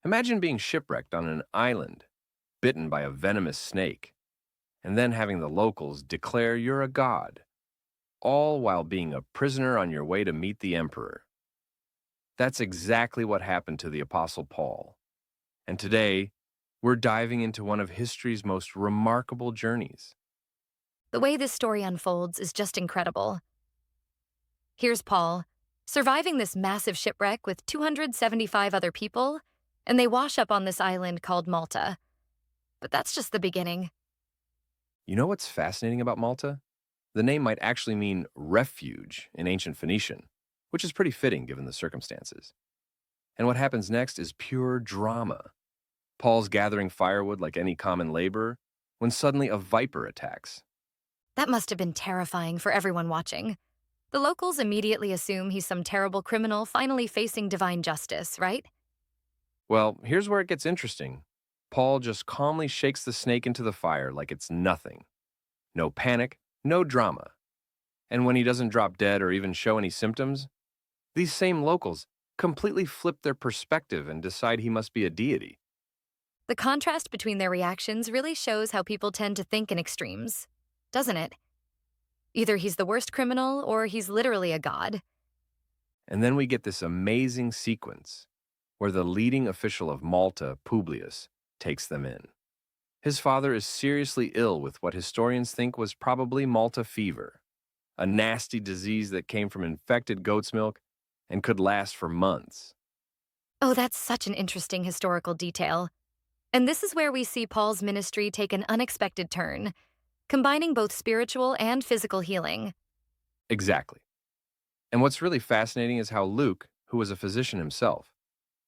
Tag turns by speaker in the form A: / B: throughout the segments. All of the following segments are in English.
A: Imagine being shipwrecked on an island, bitten by a venomous snake, and then having the locals declare you're a god, all while being a prisoner on your way to meet the emperor. That's exactly what happened to the Apostle Paul. And today, we're diving into one of history's most remarkable journeys.
B: The way this story unfolds is just incredible. Here's Paul, surviving this massive shipwreck with 275 other people, and they wash up on this island called Malta. But that's just the beginning.
A: You know what's fascinating about Malta? The name might actually mean refuge in ancient Phoenician, which is pretty fitting given the circumstances. And what happens next is pure drama. Paul's gathering firewood like any common laborer when suddenly a viper attacks.
B: That must have been terrifying for everyone watching. The locals immediately assume he's some terrible criminal finally facing divine justice, right?
A: Well, here's where it gets interesting. Paul just calmly shakes the snake into the fire like it's nothing. No panic, no drama. And when he doesn't drop dead or even show any symptoms, these same locals completely flip their perspective and decide he must be a deity.
B: The contrast between their reactions really shows how people tend to think in extremes, doesn't it? Either he's the worst criminal or he's literally a god.
A: And then we get this amazing sequence where the leading official of Malta, Publius, takes them in. His father is seriously ill with what historians think was probably Malta fever, a nasty disease that came from infected goat's milk and could last for months.
B: Oh, that's such an interesting historical detail. And this is where we see Paul's ministry take an unexpected turn, combining both spiritual and physical healing.
A: Exactly. And what's really fascinating is how Luke, who was a physician himself,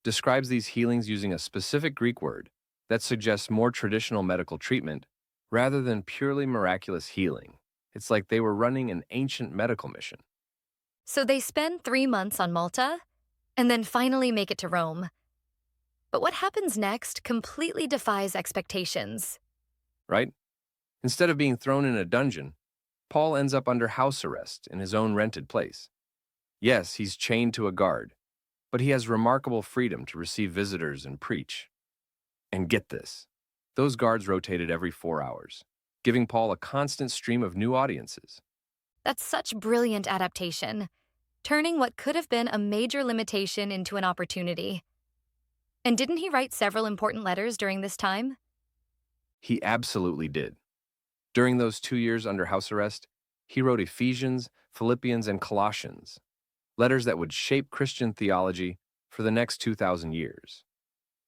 A: describes these healings using a specific Greek word that suggests more traditional medical treatment rather than purely miraculous healing. It's like they were running an ancient medical mission,
B: So they spend 3 months on Malta and then finally make it to Rome. But what happens next completely defies expectations.
A: right? Instead of being thrown in a dungeon, Paul ends up under house arrest in his own rented place. Yes, he's chained to a guard, but he has remarkable freedom to receive visitors and preach. And get this, those guards rotated every 4 hours, giving Paul a constant stream of new audiences.
B: That's such brilliant adaptation, turning what could have been a major limitation into an opportunity. And didn't he write several important letters during this time?
A: He absolutely did. During those 2 years under house arrest, he wrote Ephesians, Philippians, and Colossians, letters that would shape Christian theology for the next 2,000 years.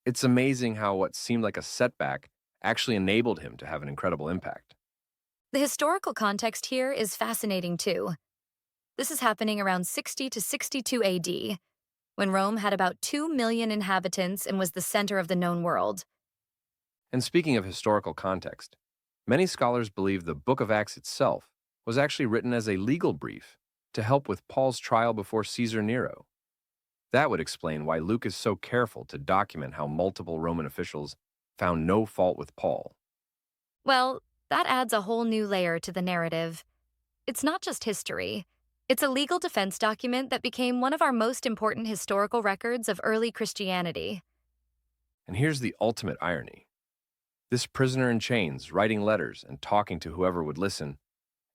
A: It's amazing how what seemed like a setback actually enabled him to have an incredible impact.
B: The historical context here is fascinating too. This is happening around 60 to 62 AD, when Rome had about 2 million inhabitants and was the center of the known world.
A: And speaking of historical context, many scholars believe the book of Acts itself was actually written as a legal brief to help with Paul's trial before Caesar Nero. That would explain why Luke is so careful to document how multiple Roman officials found no fault with Paul.
B: Well, that adds a whole new layer to the narrative. It's not just history. It's a legal defense document that became one of our most important historical records of early Christianity.
A: And here's the ultimate irony. This prisoner in chains, writing letters and talking to whoever would listen,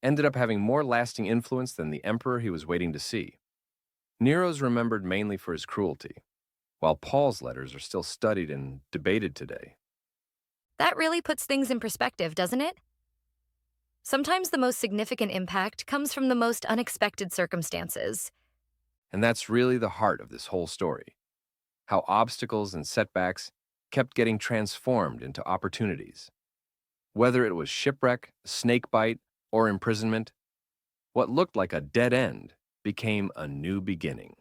A: ended up having more lasting influence than the emperor he was waiting to see. Nero's remembered mainly for his cruelty, while Paul's letters are still studied and debated today.
B: That really puts things in perspective, doesn't it? Sometimes the most significant impact comes from the most unexpected circumstances.
A: And that's really the heart of this whole story. How obstacles and setbacks kept getting transformed into opportunities. Whether it was shipwreck, snake bite, or imprisonment, what looked like a dead end became a new beginning.